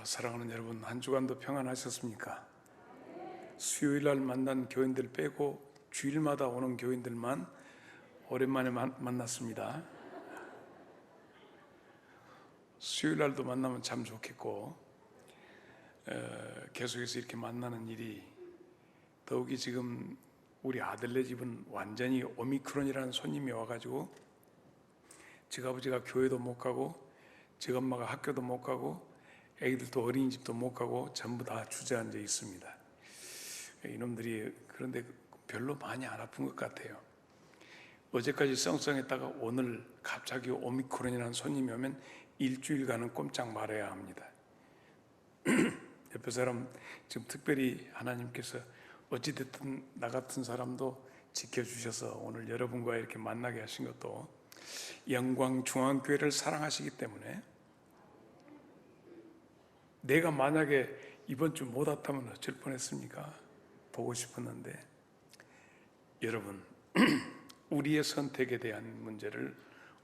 사랑하는 여러분, 한 주간도 평안하셨습니까? 수요일 날 만난 교인들 빼고 주일마다 오는 교인들만 오랜만에 만났습니다. 수요일 날도 만나면 참 좋겠고, 계속해서 이렇게 만나는 일이, 더욱이 지금 우리 아들네 집은 완전히 오미크론이라는 손님이 와가지고 저 아버지가 교회도 못 가고 저 엄마가 학교도 못 가고 애기들도 어린이집도 못 가고 전부 다 주저앉아 있습니다. 이놈들이 그런데 별로 많이 안 아픈 것 같아요. 어제까지 썽썽했다가 오늘 갑자기 오미크론이라는 손님이 오면 일주일간은 꼼짝 말아야 합니다. 옆에 사람 지금 특별히 하나님께서 어찌됐든 나 같은 사람도 지켜주셔서 오늘 여러분과 이렇게 만나게 하신 것도 영광중앙교회를 사랑하시기 때문에, 내가 만약에 이번 주 못 왔다면 어쩔 뻔했습니까? 보고 싶었는데. 여러분, 우리의 선택에 대한 문제를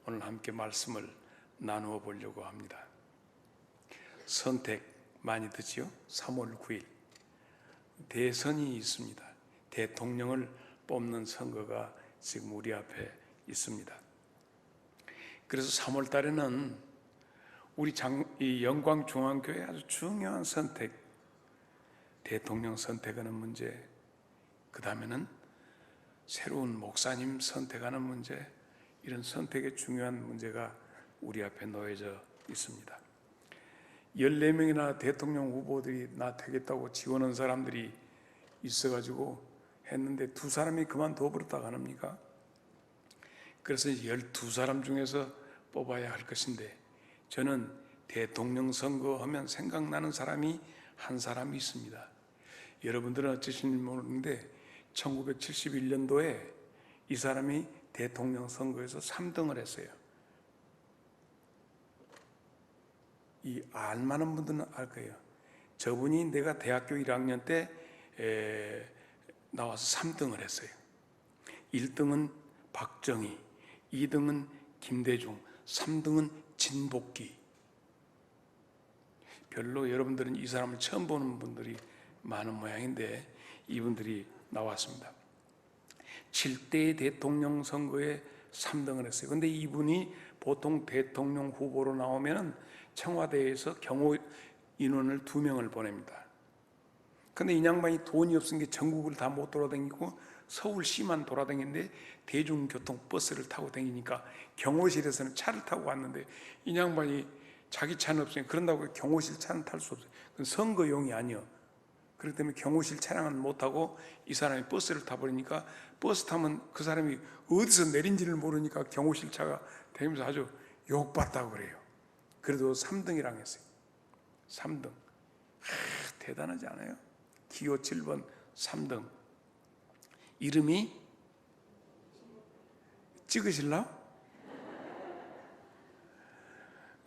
오늘 함께 말씀을 나누어 보려고 합니다. 선택 많이 듣지요? 3월 9일 대선이 있습니다. 대통령을 뽑는 선거가 지금 우리 앞에 있습니다. 그래서 3월 달에는 우리 이 영광중앙교회 아주 중요한 선택, 대통령 선택하는 문제, 그 다음에는 새로운 목사님 선택하는 문제, 이런 선택의 중요한 문제가 우리 앞에 놓여져 있습니다. 14명이나 대통령 후보들이 나 되겠다고 지원한 사람들이 있어가지고 했는데 2사람이 그만둬 버렸다고 합니까? 그래서 12사람 중에서 뽑아야 할 것인데, 저는 대통령 선거하면 생각나는 사람이 한 사람이 있습니다. 여러분들은 어쩌신지 모르는데 1971년도에 이 사람이 대통령 선거에서 3등을 했어요. 이 알만한 분들은 알 거예요. 저분이 내가 대학교 1학년 때 나와서 3등을 했어요. 1등은 박정희, 2등은 김대중, 3등은 진복기. 별로 여러분들은 이 사람을 처음 보는 분들이 많은 모양인데 이분들이 나왔습니다. 7대 대통령 선거에 3등을 했어요. 그런데 이분이 보통 대통령 후보로 나오면 청와대에서 경호 인원을 2명을 보냅니다. 그런데 이 양반이 돈이 없으니까 전국을 다 못 돌아다니고 서울시만 돌아다니는데 대중교통 버스를 타고 다니니까 경호실에서는 차를 타고 왔는데, 이 양반이 자기 차는 없으니까 그런다고 경호실 차는 탈 수 없어요. 그건 선거용이 아니에요. 그렇기 때문에 경호실 차량은 못 타고 이 사람이 버스를 타버리니까, 버스 타면 그 사람이 어디서 내린지를 모르니까 경호실 차가 다니면서 아주 욕받다고 그래요. 그래도 3등이라고 했어요. 3등. 대단하지 않아요? 기호 7번 3등. 이름이 찍으실라?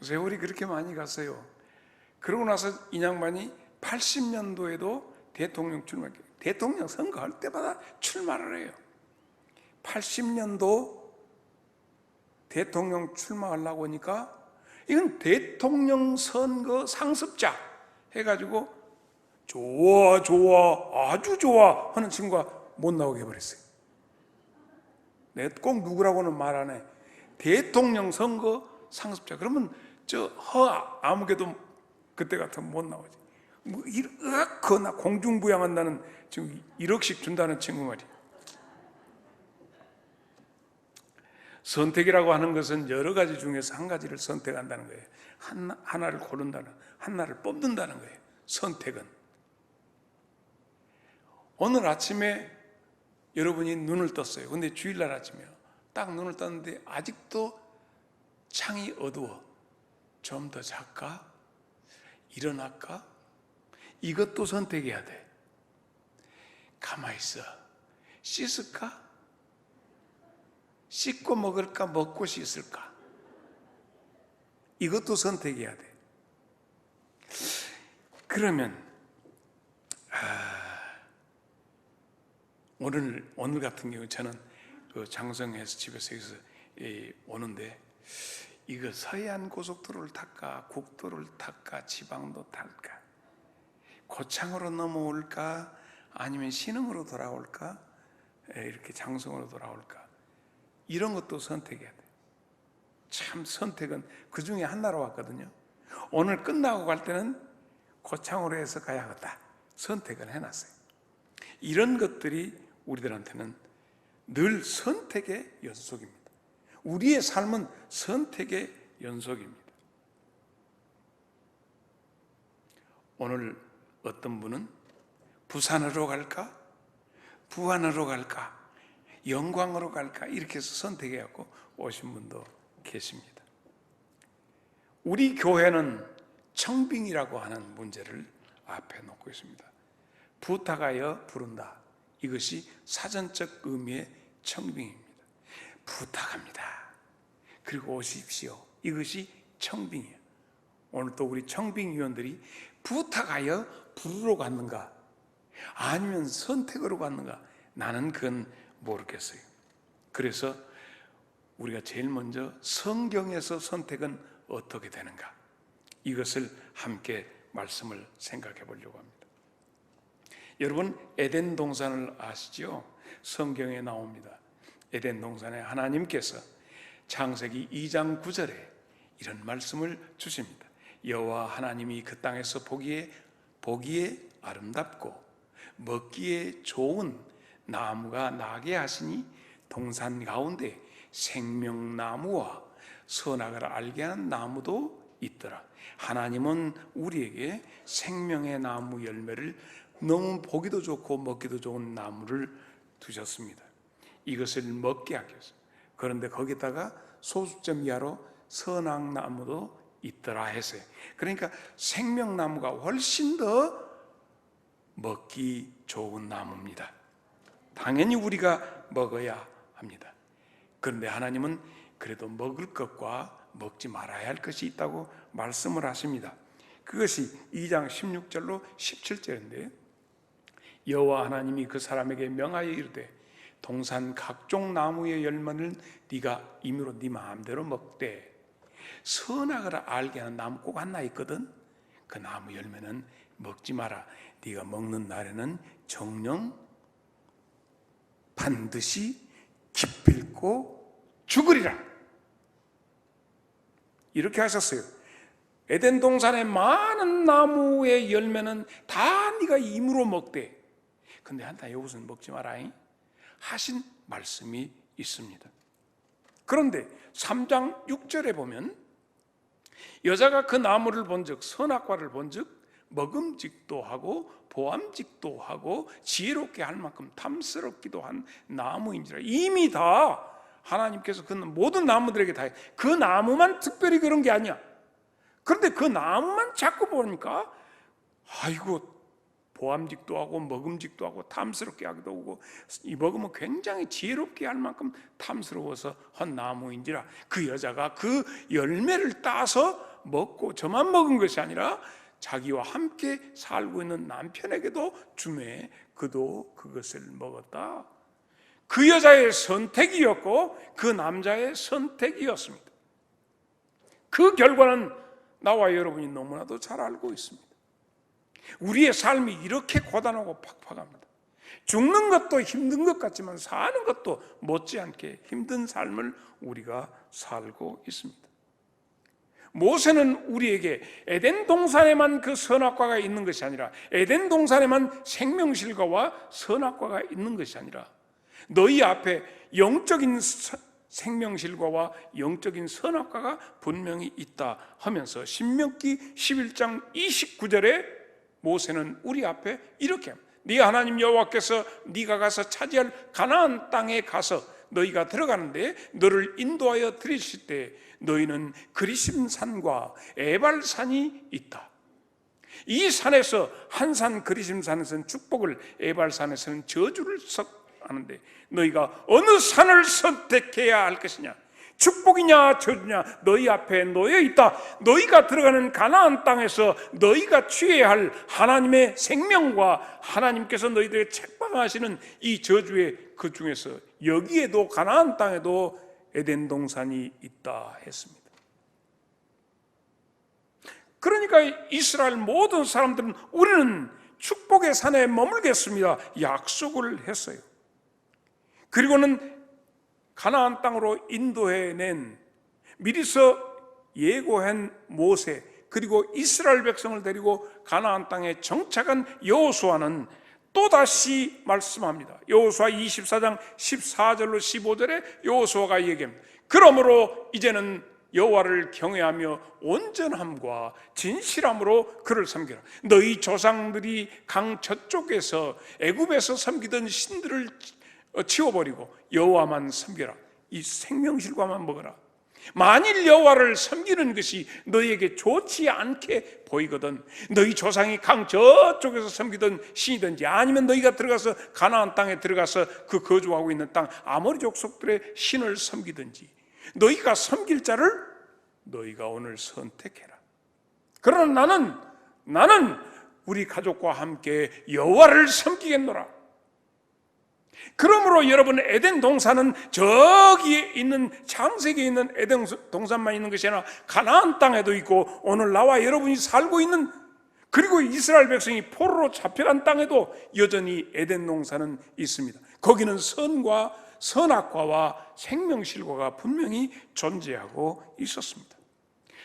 세월이 그렇게 많이 갔어요. 그러고 나서 이 양반이 80년도에도 대통령 선거할 때마다 출마를 해요. 80년도 대통령 출마하려고 하니까 이건 대통령 선거 상습자 해가지고 좋아 아주 좋아 하는 친구가 못 나오게 해버렸어요. 내가 꼭 누구라고는 말 안 해. 대통령 선거 상습자. 그러면 아무개도 그때 같으면 못 나오지. 뭐 1억 공중부양한다는, 지금 1억씩 준다는 친구 말이야. 선택이라고 하는 것은 여러 가지 중에서 한 가지를 선택한다는 거예요. 하나를 고른다는, 하나를 뽑는다는 거예요. 선택은. 오늘 아침에 여러분이 눈을 떴어요. 근데 주일날 아침이에요. 딱 눈을 떴는데 아직도 창이 어두워. 좀 더 잘까? 일어날까? 이것도 선택해야 돼. 가만히 있어. 씻을까? 씻고 먹을까? 먹고 씻을까? 이것도 선택해야 돼. 그러면 오늘 같은 경우 저는 그 장성에서 집에서 오는데 이거 서해안 고속도로를 탈까, 국도를 탈까, 지방도 탈까, 고창으로 넘어올까, 아니면 신흥으로 돌아올까, 이렇게 장성으로 돌아올까, 이런 것도 선택해야 돼. 참 선택은 그 중에 하나로 왔거든요. 오늘 끝나고 갈 때는 고창으로 해서 가야겠다 선택을 해놨어요. 이런 것들이 우리들한테는 늘 선택의 연속입니다. 우리의 삶은 선택의 연속입니다. 오늘 어떤 분은 부산으로 갈까? 부안으로 갈까? 영광으로 갈까? 이렇게 해서 선택해갖고 오신 분도 계십니다. 우리 교회는 청빙이라고 하는 문제를 앞에 놓고 있습니다. 부탁하여 부른다. 이것이 사전적 의미의 청빙입니다. 부탁합니다. 그리고 오십시오. 이것이 청빙이에요. 오늘 또 우리 청빙위원들이 부탁하여 부르러 갔는가? 아니면 선택으로 갔는가? 나는 그건 모르겠어요. 그래서 우리가 제일 먼저 성경에서 선택은 어떻게 되는가? 이것을 함께 말씀을 생각해 보려고 합니다. 여러분, 에덴 동산을 아시죠? 성경에 나옵니다. 에덴 동산에 하나님께서 창세기 2장 9절에 이런 말씀을 주십니다. 여호와 하나님이 그 땅에서 보기에 아름답고 먹기에 좋은 나무가 나게 하시니 동산 가운데 생명나무와 선악을 알게 하는 나무도 있더라. 하나님은 우리에게 생명의 나무 열매를 너무 보기도 좋고 먹기도 좋은 나무를 두셨습니다. 이것을 먹게 하기 위해서. 그런데 거기다가 소수점 이하로 선악나무도 있더라 했어요. 그러니까 생명나무가 훨씬 더 먹기 좋은 나무입니다. 당연히 우리가 먹어야 합니다. 그런데 하나님은 그래도 먹을 것과 먹지 말아야 할 것이 있다고 말씀을 하십니다. 그것이 2장 16절로 17절인데, 여호와 하나님이 그 사람에게 명하여 이르되 동산 각종 나무의 열매는 네가 임의로 네 마음대로 먹되 선악을 알게 하는 나무 꼭 하나 있거든. 그 나무 열매는 먹지 마라. 네가 먹는 날에는 정녕 반드시 기필코 죽으리라. 이렇게 하셨어요. 에덴 동산의 많은 나무의 열매는 다 네가 임으로 먹되, 근데 한다 이것은 먹지 마라 하신 말씀이 있습니다. 그런데 3장 6절에 보면 여자가 그 나무를 본즉 선악과를 본즉 먹음직도 하고 보암직도 하고 지혜롭게 할 만큼 탐스럽기도 한 나무인지라. 이미 다 하나님께서 그 모든 나무들에게 다, 그 나무만 특별히 그런 게 아니야. 그런데 그 나무만 자꾸 보니까 아이고 보암직도 하고 먹음직도 하고 탐스럽게 하기도 하고, 이 먹으면 굉장히 지혜롭게 할 만큼 탐스러워서 한 나무인지라. 그 여자가 그 열매를 따서 먹고 저만 먹은 것이 아니라 자기와 함께 살고 있는 남편에게도 주매 그도 그것을 먹었다. 그 여자의 선택이었고 그 남자의 선택이었습니다. 그 결과는 나와 여러분이 너무나도 잘 알고 있습니다. 우리의 삶이 이렇게 고단하고 팍팍합니다. 죽는 것도 힘든 것 같지만 사는 것도 못지않게 힘든 삶을 우리가 살고 있습니다. 모세는 우리에게 에덴 동산에만 그 선악과가 있는 것이 아니라, 에덴 동산에만 생명실과와 선악과가 있는 것이 아니라 너희 앞에 영적인 생명실과와 영적인 선악과가 분명히 있다 하면서 신명기 11장 29절에 모세는 우리 앞에 이렇게 합니다. 네 하나님 여호와께서 네가 가서 차지할 가나안 땅에 가서 너희가 들어가는데 너를 인도하여 들이실 때 너희는 그리심산과 에발산이 있다. 이 산에서 한 산 그리심산에서는 축복을, 에발산에서는 저주를 하는데 너희가 어느 산을 선택해야 할 것이냐, 축복이냐 저주냐 너희 앞에 놓여 있다. 너희가 들어가는 가나안 땅에서 너희가 취해야 할 하나님의 생명과 하나님께서 너희들에게 책망하시는 이 저주의 그 중에서 여기에도 가나안 땅에도 에덴 동산이 있다 했습니다. 그러니까 이스라엘 모든 사람들은 우리는 축복의 산에 머물겠습니다 약속을 했어요. 그리고는 가나안 땅으로 인도해낸 미리서 예고한 모세, 그리고 이스라엘 백성을 데리고 가나안 땅에 정착한 여호수아는 또다시 말씀합니다. 여호수아 24장 14절로 15절에 여호수아가 얘기합니다. 그러므로 이제는 여호와를 경외하며 온전함과 진실함으로 그를 섬기라. 너희 조상들이 강 저쪽에서 애굽에서 섬기던 신들을 치워버리고 여호와만 섬겨라. 이 생명실과만 먹어라. 만일 여호와를 섬기는 것이 너희에게 좋지 않게 보이거든 너희 조상이 강 저쪽에서 섬기던 신이든지 아니면 너희가 들어가서 가나안 땅에 들어가서 그 거주하고 있는 땅 아모리 족속들의 신을 섬기든지 너희가 섬길 자를 너희가 오늘 선택해라. 그러나 나는 우리 가족과 함께 여호와를 섬기겠노라. 그러므로 여러분, 에덴 동산은 저기에 있는 창세기에 있는 에덴 동산만 있는 것이 아니라 가나안 땅에도 있고 오늘 나와 여러분이 살고 있는, 그리고 이스라엘 백성이 포로로 잡혀간 땅에도 여전히 에덴 동산은 있습니다. 거기는 선과 선악과와 생명실과가 분명히 존재하고 있었습니다.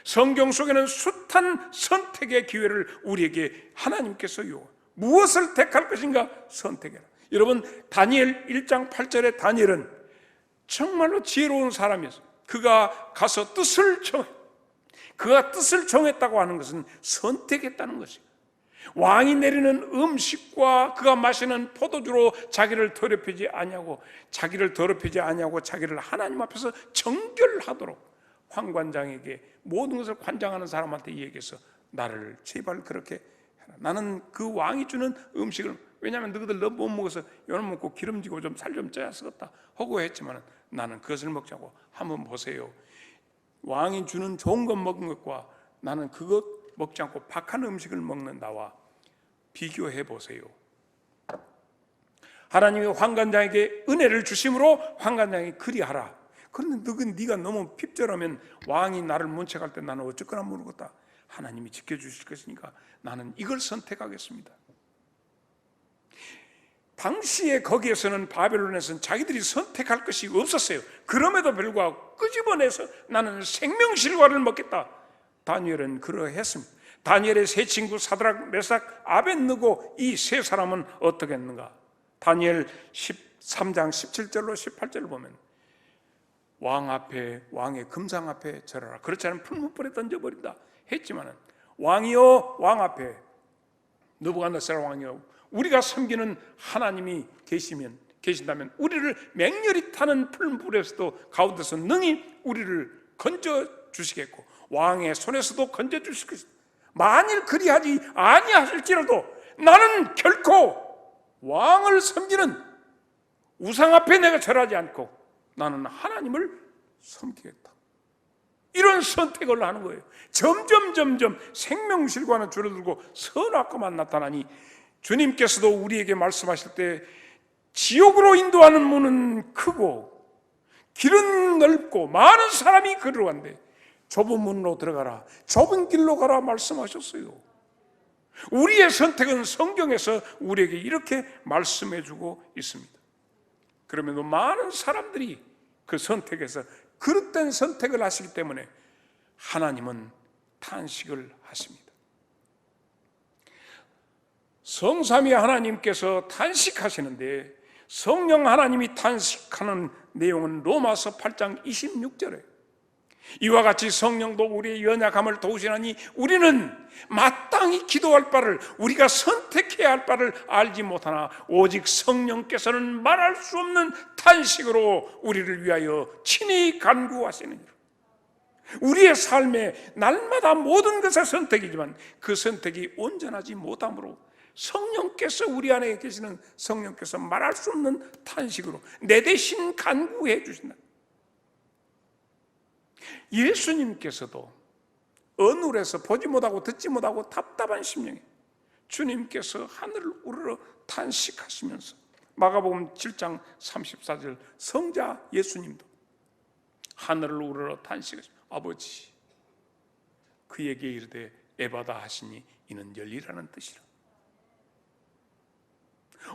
성경 속에는 숱한 선택의 기회를 우리에게 하나님께서 요구합니다. 무엇을 택할 것인가 선택해라. 여러분, 다니엘 1장 8절에 다니엘은 정말로 지혜로운 사람이었어요. 그가 가서 그가 뜻을 정했다고 하는 것은 선택했다는 것이에요. 왕이 내리는 음식과 그가 마시는 포도주로 자기를 더럽히지 아니하고 자기를 하나님 앞에서 정결하도록 황관장에게 모든 것을 관장하는 사람한테 얘기해서 나를 제발 그렇게 해라. 나는 그 왕이 주는 음식을, 왜냐하면 너희들 너무 못 먹어서 요놈 먹고 기름지고 좀 살 좀 쪄야 쓰겠다 하고 했지만 나는 그것을 먹자고. 한번 보세요. 왕이 주는 좋은 것 먹은 것과 나는 그것 먹지 않고 박한 음식을 먹는 나와 비교해 보세요. 하나님이 황관장에게 은혜를 주심으로 황관장이 그리하라. 그런데 네가 너무 핍절하면 왕이 나를 문책할 때 나는 어쨌거나 모르겠다. 하나님이 지켜주실 것이니까 나는 이걸 선택하겠습니다. 당시에 거기에서는, 바벨론에서는 자기들이 선택할 것이 없었어요. 그럼에도 불구하고 끄집어내서 나는 생명실과를 먹겠다. 다니엘은 그러했습니다. 다니엘의 세 친구 사드락, 메삭, 아벳느고 이 세 사람은 어떻게 했는가? 다니엘 13장 17절로 18절을 보면 왕 앞에, 왕의 금상 앞에 절하라. 그렇지 않으면 풀무불에 던져버린다 했지만은 왕이여, 왕 앞에 느부갓네살 왕이여, 우리가 섬기는 하나님이 계신다면 우리를 맹렬히 타는 풀불에서도 가운데서 능히 우리를 건져 주시겠고 왕의 손에서도 건져 주실 것이다. 만일 그리하지 아니하실지라도 나는 결코 왕을 섬기는 우상 앞에 내가 절하지 않고 나는 하나님을 섬기겠다. 이런 선택을 하는 거예요. 점점 생명실과는 줄어들고 선악과만 나타나니 주님께서도 우리에게 말씀하실 때 지옥으로 인도하는 문은 크고 길은 넓고 많은 사람이 그리로 간대. 좁은 문으로 들어가라, 좁은 길로 가라 말씀하셨어요. 우리의 선택은 성경에서 우리에게 이렇게 말씀해주고 있습니다. 그러면도 많은 사람들이 그 선택에서 그릇된 선택을 하시기 때문에 하나님은 탄식을 하십니다. 성삼위 하나님께서 탄식하시는데 성령 하나님이 탄식하는 내용은 로마서 8장 26절에 이와 같이 성령도 우리의 연약함을 도우시나니 우리는 마땅히 기도할 바를, 우리가 선택해야 할 바를 알지 못하나 오직 성령께서는 말할 수 없는 탄식으로 우리를 위하여 친히 간구하시느니라. 우리의 삶에 날마다 모든 것의 선택이지만 그 선택이 온전하지 못하므로 성령께서, 우리 안에 계시는 성령께서 말할 수 없는 탄식으로 내 대신 간구해 주신다. 예수님께서도 어눌해서 보지 못하고 듣지 못하고 답답한 심령에 주님께서 하늘을 우러러 탄식하시면서, 마가복음 7장 34절 성자 예수님도 하늘을 우러러 탄식하시며 아버지, 그에게 이르되 에바다 하시니 이는 열리라는 뜻이라.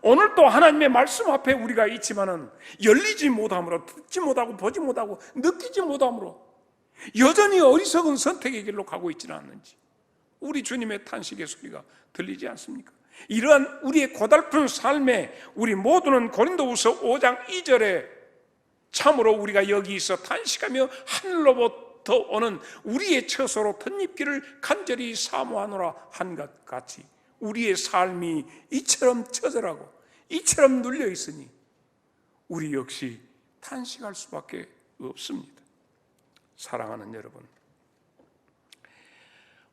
오늘도 하나님의 말씀 앞에 우리가 있지만은 열리지 못함으로, 듣지 못하고 보지 못하고 느끼지 못함으로 여전히 어리석은 선택의 길로 가고 있지는 않는지 우리 주님의 탄식의 소리가 들리지 않습니까? 이러한 우리의 고달픈 삶에 우리 모두는 고린도후서 5장 2절에 참으로 우리가 여기서 탄식하며 하늘로부터 오는 우리의 처소로 덧입기를 간절히 사모하노라 한 것 같이 우리의 삶이 이처럼 처절하고 이처럼 눌려 있으니 우리 역시 탄식할 수밖에 없습니다. 사랑하는 여러분,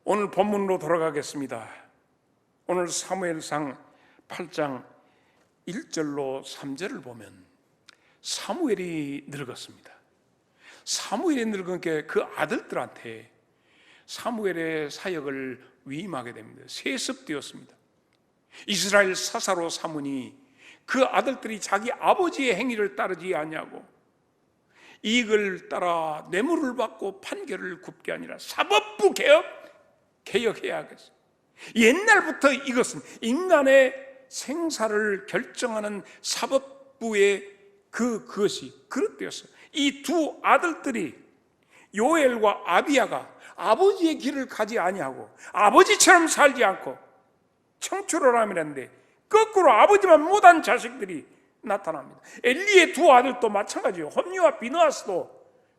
오늘 본문으로 돌아가겠습니다. 오늘 사무엘상 8장 1절로 3절을 보면 사무엘이 늙었습니다. 사무엘이 늙은 게 그 아들들한테 사무엘의 사역을 위임하게 됩니다. 세습되었습니다. 이스라엘 사사로 삼으니 그 아들들이 자기 아버지의 행위를 따르지 아니하고 이익을 따라 뇌물을 받고 판결을 굽게 아니라 사법부 개혁해야 하겠어요. 옛날부터 이것은 인간의 생사를 결정하는 사법부의 그것이 그릇되었어요. 이 두 아들들이 요엘과 아비야가 아버지의 길을 가지 아니하고 아버지처럼 살지 않고 청출어람이라는데 거꾸로 아버지만 못한 자식들이 나타납니다. 엘리의 두 아들도 마찬가지예요. 홈리와 비느하스도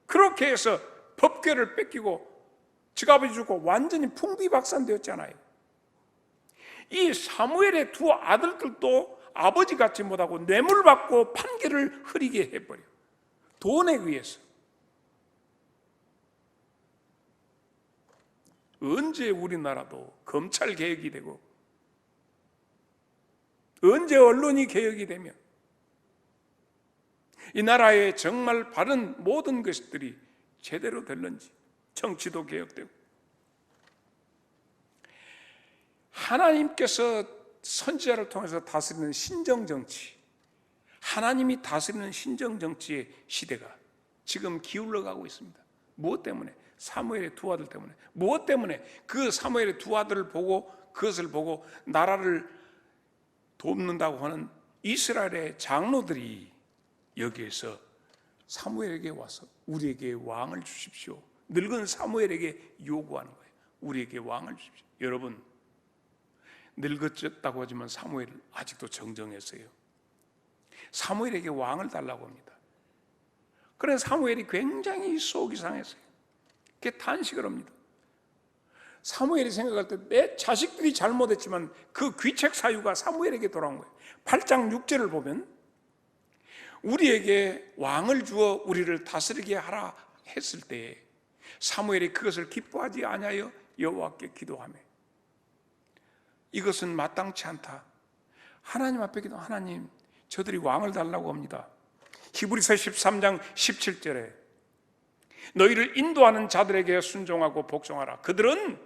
그렇게 해서 법궤를 뺏기고 지갑을 주고 완전히 풍비박산되었잖아요. 이 사무엘의 두 아들들도 아버지 같지 못하고 뇌물 받고 판결을 흐리게 해버려. 돈에 의해서. 언제 우리나라도 검찰 개혁이 되고 언제 언론이 개혁이 되며 이 나라에 정말 바른 모든 것들이 제대로 될는지, 정치도 개혁되고 하나님께서 선지자를 통해서 다스리는 신정정치, 하나님이 다스리는 신정정치의 시대가 지금 기울어 가고 있습니다. 무엇 때문에? 사무엘의 두 아들 때문에. 무엇 때문에? 그 사무엘의 두 아들을 보고 그것을 보고 나라를 돕는다고 하는 이스라엘의 장로들이 여기에서 사무엘에게 와서 우리에게 왕을 주십시오. 늙은 사무엘에게 요구하는 거예요. 우리에게 왕을 주십시오. 여러분, 늙었다고 하지만 사무엘은 아직도 정정했어요. 사무엘에게 왕을 달라고 합니다. 그래서 사무엘이 굉장히 속이 상했어요. 그게 탄식을 합니다. 사무엘이 생각할 때 내 자식들이 잘못했지만 그 귀책 사유가 사무엘에게 돌아온 거예요. 8장 6절을 보면 우리에게 왕을 주어 우리를 다스리게 하라 했을 때 사무엘이 그것을 기뻐하지 아니하여 여호와께 기도하며 이것은 마땅치 않다. 하나님 앞에 기도, 하나님 저들이 왕을 달라고 합니다. 히브리서 13장 17절에 너희를 인도하는 자들에게 순종하고 복종하라. 그들은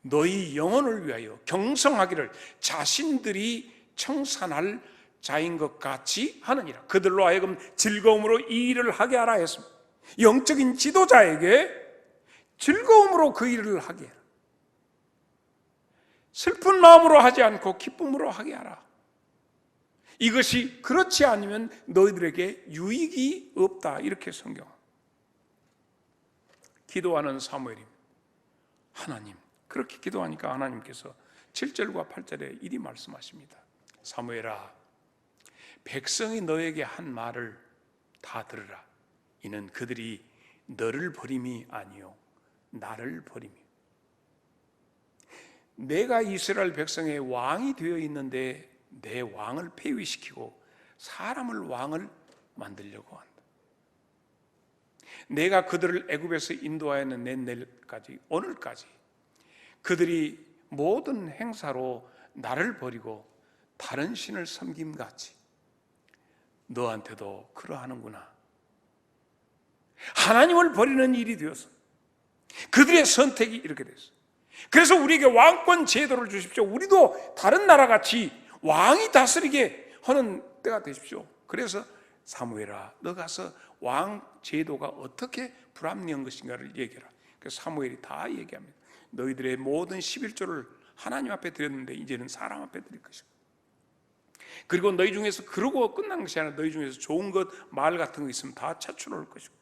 너희 영혼을 위하여 경성하기를 자신들이 청산할 자인 것 같이 하느니라. 그들로 하여금 즐거움으로 이 일을 하게 하라 했습니다. 영적인 지도자에게 즐거움으로 그 일을 하게 하라. 슬픈 마음으로 하지 않고 기쁨으로 하게 하라. 이것이 그렇지 않으면 너희들에게 유익이 없다. 이렇게 성경. 기도하는 사무엘입니다. 하나님, 그렇게 기도하니까 하나님께서 7절과 8절에 이리 말씀하십니다. 사무엘아, 백성이 너에게 한 말을 다 들으라. 이는 그들이 너를 버림이 아니요 나를 버림이요. 내가 이스라엘 백성의 왕이 되어 있는데 내 왕을 폐위시키고 사람을 왕을 만들려고 한다. 내가 그들을 애굽에서 인도하였는 내일까지 오늘까지 그들이 모든 행사로 나를 버리고 다른 신을 섬김같이 너한테도 그러하는구나. 하나님을 버리는 일이 되어서 그들의 선택이 이렇게 됐어. 그래서 우리에게 왕권 제도를 주십시오. 우리도 다른 나라같이 왕이 다스리게 하는 때가 되십시오. 그래서 사무엘아, 너 가서 왕 제도가 어떻게 불합리한 것인가를 얘기해라. 그래서 사무엘이 다 얘기합니다. 너희들의 모든 11조를 하나님 앞에 드렸는데 이제는 사람 앞에 드릴 것이고, 그리고 너희 중에서 그러고 끝난 것이 아니라 너희 중에서 좋은 것, 말 같은 거 있으면 다 차출해 올 것이고,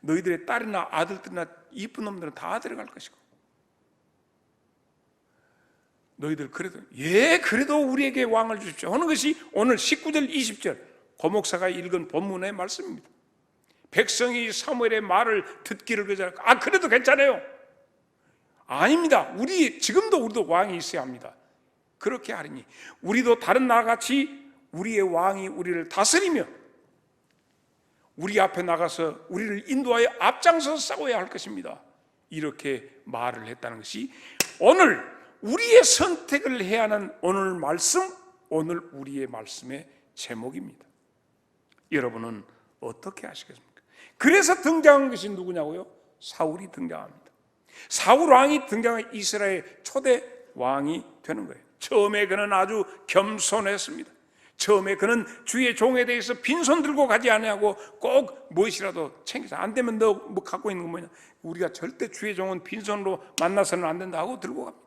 너희들의 딸이나 아들들이나 이쁜 놈들은 다 데려갈 것이고, 너희들 그래도 우리에게 왕을 주십시오 하는 것이 오늘 19절 20절 고목사가 읽은 본문의 말씀입니다. 백성이 사무엘의 말을 듣기를 그러잖아요. 그래도 괜찮아요. 아닙니다. 지금도 우리도 왕이 있어야 합니다. 그렇게 하리니 우리도 다른 나라같이 우리의 왕이 우리를 다스리며 우리 앞에 나가서 우리를 인도하여 앞장서서 싸워야 할 것입니다. 이렇게 말을 했다는 것이 오늘 우리의 선택을 해야 하는 오늘 말씀, 오늘 우리의 말씀의 제목입니다. 여러분은 어떻게 하시겠습니까? 그래서 등장한 것이 누구냐고요? 사울이 등장합니다. 사울 왕이 등장한 이스라엘 초대 왕이 되는 거예요. 처음에 그는 아주 겸손했습니다. 처음에 그는 주의 종에 대해서 빈손 들고 가지 아니하고 꼭 무엇이라도 챙겨서, 안 되면 너 뭐 갖고 있는 거 뭐냐, 우리가 절대 주의 종은 빈손으로 만나서는 안 된다 하고 들고 갑니다.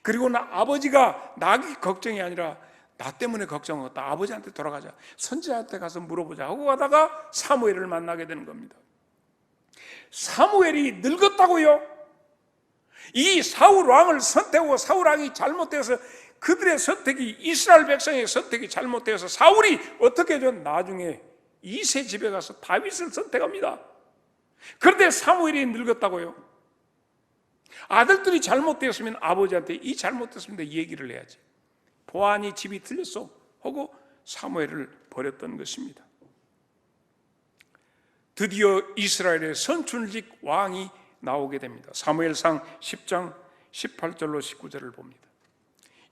그리고 아버지가 나기 걱정이 아니라 나 때문에 걱정하겠다, 아버지한테 돌아가자, 선지자한테 가서 물어보자 하고 가다가 사무엘을 만나게 되는 겁니다. 사무엘이 늙었다고요? 이 사울 왕을 선택하고 사울 왕이 잘못되어서 그들의 선택이, 이스라엘 백성의 선택이 잘못되어서 사울이 어떻게 하죠? 나중에 이세 집에 가서 다윗을 선택합니다. 그런데 사무엘이 늙었다고요? 아들들이 잘못되었으면 아버지한테 이 잘못됐습니다 얘기를 해야지. 보아하니 집이 틀렸어 하고 사무엘을 버렸던 것입니다. 드디어 이스라엘의 선출직 왕이 나오게 됩니다. 사무엘상 10장 18절로 19절을 봅니다.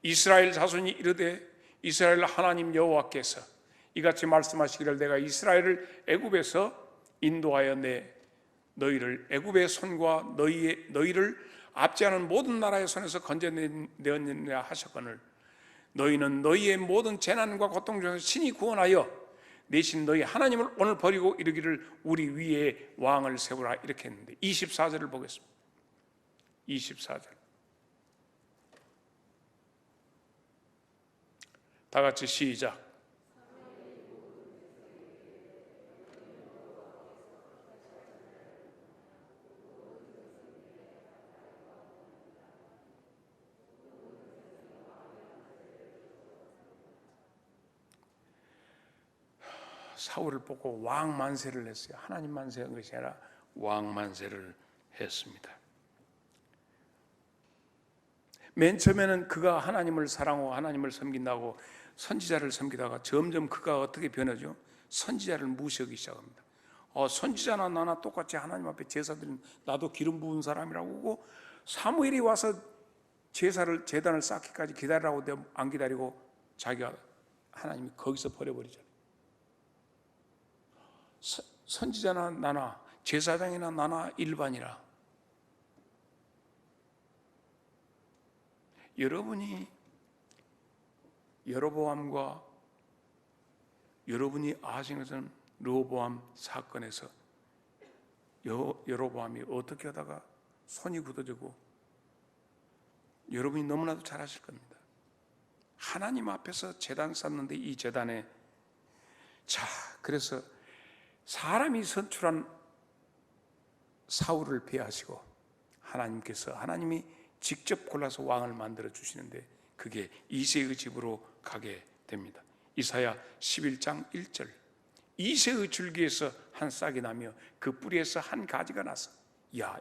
이스라엘 자손이 이르되 이스라엘 하나님 여호와께서 이같이 말씀하시기를 내가 이스라엘을 애굽에서 인도하여 너희를 애굽의 손과 너희를 압제하는 모든 나라의 손에서 건져내었느냐 하셨거늘 너희는 너희의 모든 재난과 고통 중에서 친히 구원하여 내신 너희 하나님을 오늘 버리고 이르기를 우리 위에 왕을 세우라 이렇게 했는데 24절을 보겠습니다. 24절 다 같이 시작. 사울을 뽑고 왕 만세를 했어요. 하나님 만세한 것이 아니라 왕 만세를 했습니다. 맨 처음에는 그가 하나님을 사랑하고 하나님을 섬긴다고 선지자를 섬기다가 점점 그가 어떻게 변하죠? 선지자를 무시하기 시작합니다. 선지자나 나나 똑같이 하나님 앞에 제사 드리는, 나도 기름 부은 사람이라고 하고 사무엘이 와서 재단을 쌓기까지 기다리라고 안 기다리고 자기가 하나님이 거기서 버려버리잖아요. 선지자나 나나 제사장이나 나나 일반이라, 여러분이 여로보암과 여러분이 아시는 것은 르호보암 사건에서 여로보암이 어떻게 하다가 손이 굳어지고 여러분이 너무나도 잘 아실 겁니다. 하나님 앞에서 제단 쌓는데 이 제단에 그래서 사람이 선출한 사울을 폐하시고 하나님이 직접 골라서 왕을 만들어 주시는데 그게 이새의 집으로 가게 됩니다. 이사야 11장 1절 이새의 줄기에서 한 싹이 나며 그 뿌리에서 한 가지가 나서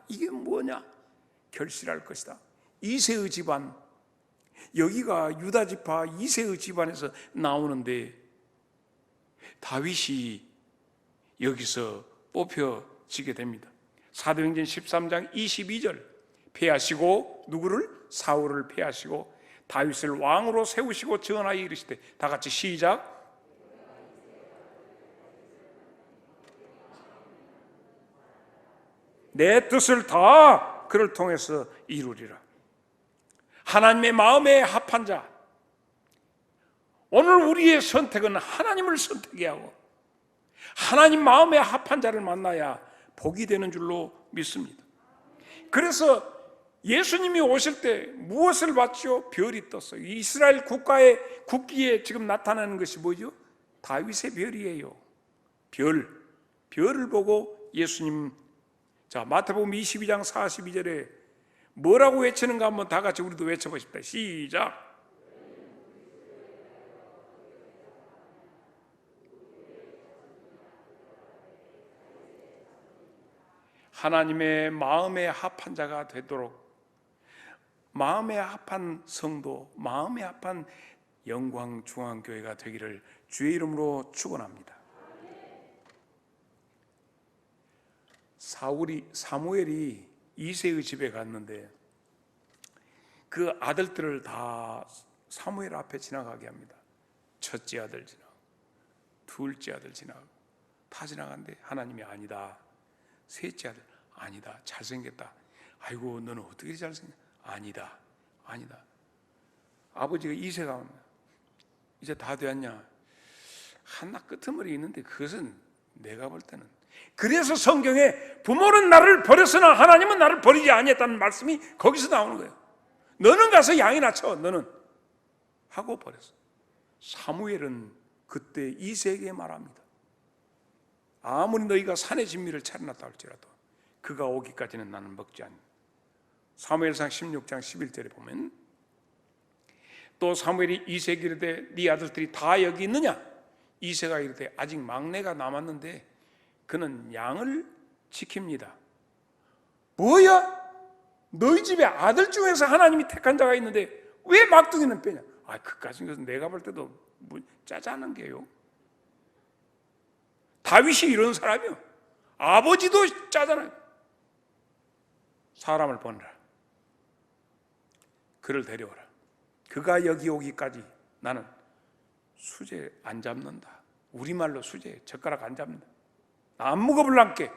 이게 뭐냐? 결실할 것이다. 이새의 집안, 여기가 유다 지파 이새의 집안에서 나오는데 다윗이 여기서 뽑혀지게 됩니다. 사도행전 13장 22절 폐하시고 누구를? 사울을 폐하시고 다윗을 왕으로 세우시고 전하여 이르시되 다 같이 시작. 내 뜻을 다 그를 통해서 이루리라. 하나님의 마음에 합한 자, 오늘 우리의 선택은 하나님을 선택해야 하고 하나님 마음에 합한 자를 만나야 복이 되는 줄로 믿습니다. 그래서 예수님이 오실 때 무엇을 봤죠? 별이 떴어요. 이스라엘 국기에 지금 나타나는 것이 뭐죠? 다윗의 별이에요. 별을 보고 예수님, 자, 마태복음 22장 42절에 뭐라고 외치는가 한번 다 같이 우리도 외쳐보십시다. 시작. 하나님의 마음에 합한 자가 되도록, 마음에 합한 성도, 마음에 합한 영광중앙교회가 되기를 주의 이름으로 축원합니다. 사무엘이 이새의 집에 갔는데 그 아들들을 다 사무엘 앞에 지나가게 합니다. 첫째 아들 지나가고 둘째 아들 지나가고 다 지나가는데 하나님이 아니다. 셋째 아들 아니다. 잘생겼다. 아이고 너는 어떻게 잘생겼다. 아니다. 아버지가 이새가 이제 다 되었냐? 하나 끄트머리 있는데 그것은 내가 볼 때는, 그래서 성경에 부모는 나를 버렸으나 하나님은 나를 버리지 아니했다는 말씀이 거기서 나오는 거예요. 너는 가서 양이나 쳐, 너는 하고 버렸어. 사무엘은 그때 이새에게 말합니다. 아무리 너희가 산의 진미를 차려놨다 할지라도 그가 오기까지는 나는 먹지 않는다. 사무엘상 16장 11절에 보면 또 사무엘이 이새에게 이르되 네 아들들이 다 여기 있느냐? 이새가 이르되 아직 막내가 남았는데 그는 양을 지킵니다. 뭐야? 너희 집에 아들 중에서 하나님이 택한 자가 있는데 왜 막둥이는 빼냐? 그까진 것은 내가 볼 때도 짜잔한 게요. 다윗이 이런 사람이요. 아버지도 짜잖아요. 사람을 보내라. 그를 데려오라. 그가 여기 오기까지 나는 수제 안 잡는다. 우리말로 수제, 젓가락 안 잡는다. 안 먹어볼란께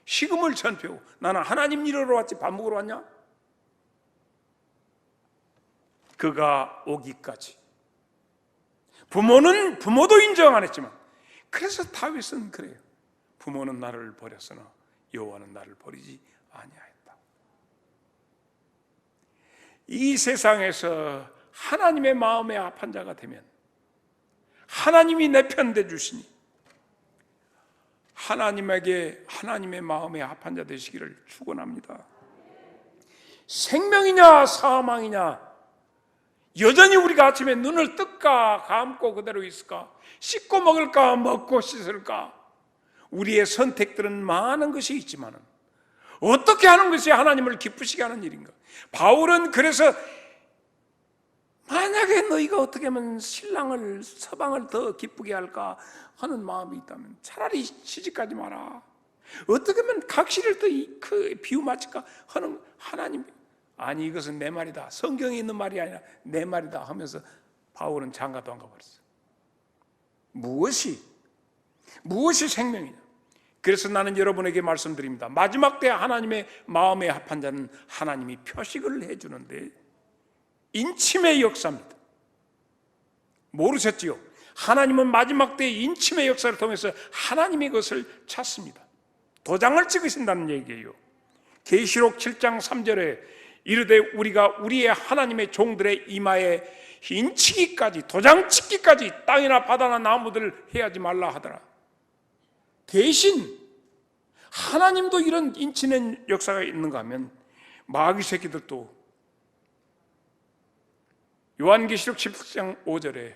식음을 전폐하고 나는 하나님 일하러 왔지 밥 먹으러 왔냐? 그가 오기까지. 부모도 인정 안 했지만, 그래서 다윗은 그래요. 부모는 나를 버렸으나 여호와는 나를 버리지 아니하였다. 이 세상에서 하나님의 마음에 합한 자가 되면 하나님이 내 편 돼 주시니 하나님에게 하나님의 마음에 합한 자 되시기를 축원합니다. 생명이냐 사망이냐, 여전히 우리가 아침에 눈을 뜰까 감고 그대로 있을까, 씻고 먹을까 먹고 씻을까, 우리의 선택들은 많은 것이 있지만 어떻게 하는 것이 하나님을 기쁘시게 하는 일인가? 바울은 그래서 만약에 너희가 어떻게 하면 신랑을 서방을 더 기쁘게 할까 하는 마음이 있다면 차라리 시집가지 마라. 어떻게 하면 각시를 더 비유 맞출까 하는 하나님, 아니 이것은 내 말이다, 성경에 있는 말이 아니라 내 말이다 하면서 바울은 장가도 안 가버렸어요. 무엇이 생명이냐? 그래서 나는 여러분에게 말씀드립니다. 마지막 때 하나님의 마음에 합한 자는 하나님이 표식을 해주는데 인침의 역사입니다. 모르셨지요? 하나님은 마지막 때 인침의 역사를 통해서 하나님의 것을 찾습니다. 도장을 찍으신다는 얘기예요. 계시록 7장 3절에 이르되 우리가 우리의 하나님의 종들의 이마에 인치기까지, 도장 찍기까지 땅이나 바다나 나무들을 해야지 말라 하더라. 대신 하나님도 이런 인치는 역사가 있는가 하면 마귀 새끼들도 요한계시록 17장 5절에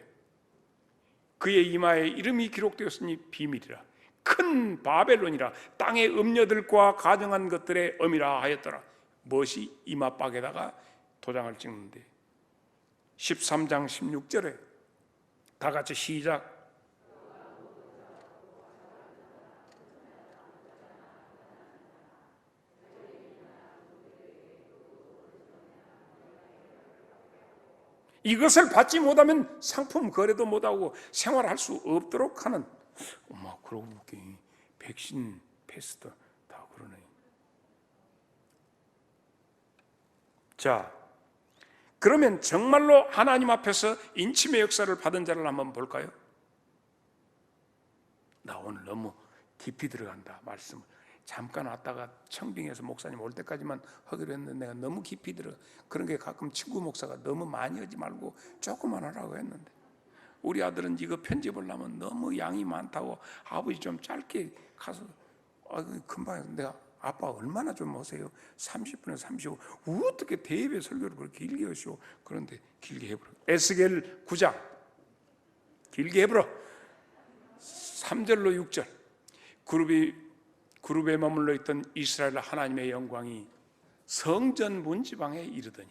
그의 이마에 이름이 기록되었으니 비밀이라, 큰 바벨론이라, 땅의 음녀들과 가정한 것들의 엄이라 하였더라. 무엇이 이마박에다가 도장을 찍는데 13장 16절에 다 같이 시작. 이것을 받지 못하면 상품 거래도 못하고 생활할 수 없도록 하는, 그러고 보니 백신 패스도 다 그러네. 자, 그러면 정말로 하나님 앞에서 인침의 역사를 받은 자를 한번 볼까요? 나 오늘 너무 깊이 들어간다 말씀을. 잠깐 왔다가 청빙에서 목사님 올 때까지만 하기로 했는데 내가 너무 깊이 들어. 그런 게 가끔 친구 목사가 너무 많이 하지 말고 조금만 하라고 했는데, 우리 아들은 이거 편집을 하면 너무 양이 많다고 아버지 좀 짧게 가서, 금방. 내가 아빠 얼마나 좀 오세요? 30분에 35. 어떻게 대예배 설교를 그렇게 길게 하시오? 그런데 길게 해버려. 에스겔 9장 길게 해버려. 3절로 6절. 그룹에 머물러 있던 이스라엘 하나님의 영광이 성전 문지방에 이르더니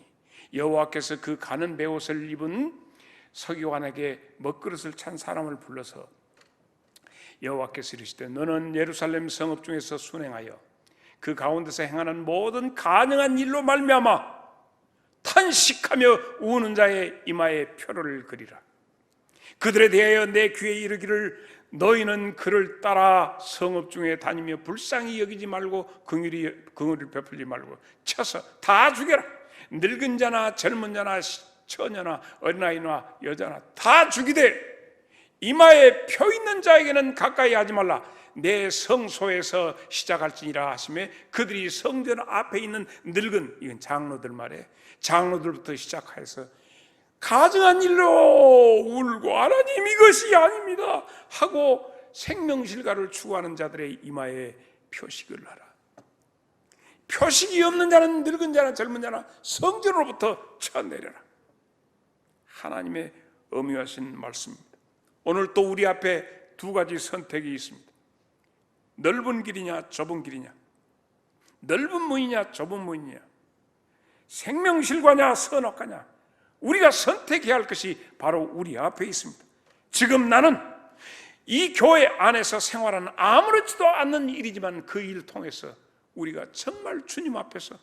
여호와께서 그 가는 베옷을 입은 서기관에게 먹그릇을 찬 사람을 불러서 여호와께서 이르시되 너는 예루살렘 성읍 중에서 순행하여 그 가운데서 행하는 모든 가능한 일로 말미암아 탄식하며 우는 자의 이마에 표를 그리라. 그들에 대하여 내 귀에 이르기를 너희는 그를 따라 성읍 중에 다니며 불쌍히 여기지 말고 긍휼을 베풀지 말고 쳐서 다 죽여라. 늙은 자나 젊은 자나 처녀나 어린아이나 여자나 다 죽이되 이마에 표 있는 자에게는 가까이 하지 말라. 내 성소에서 시작할지니라 하시매 그들이 성전 앞에 있는 늙은, 이건 장로들 말에, 장로들부터 시작해서 가증한 일로 울고 하나님 이것이 아닙니다 하고 생명실과를 추구하는 자들의 이마에 표식을 하라. 표식이 없는 자는 늙은 자나 젊은 자나 성전으로부터 쳐내려라. 하나님의 엄유하신 말씀입니다. 오늘 또 우리 앞에 두 가지 선택이 있습니다. 넓은 길이냐 좁은 길이냐, 넓은 문이냐 좁은 문이냐, 생명실과냐 선악과냐, 우리가 선택해야 할 것이 바로 우리 앞에 있습니다. 지금 나는 이 교회 안에서 생활하는 아무렇지도 않는 일이지만 그 일을 통해서 우리가 정말 주님 앞에서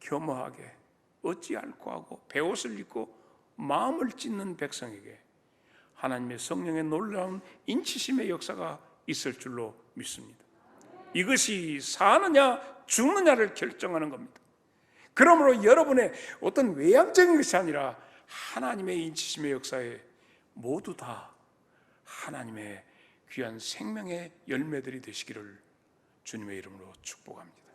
겸허하게 어찌할꼬 하고 베옷을 입고 마음을 찢는 백성에게 하나님의 성령의 놀라운 인치심의 역사가 있을 줄로 믿습니다. 이것이 사느냐 죽느냐를 결정하는 겁니다. 그러므로 여러분의 어떤 외향적인 것이 아니라 하나님의 인치심의 역사에 모두 다 하나님의 귀한 생명의 열매들이 되시기를 주님의 이름으로 축복합니다.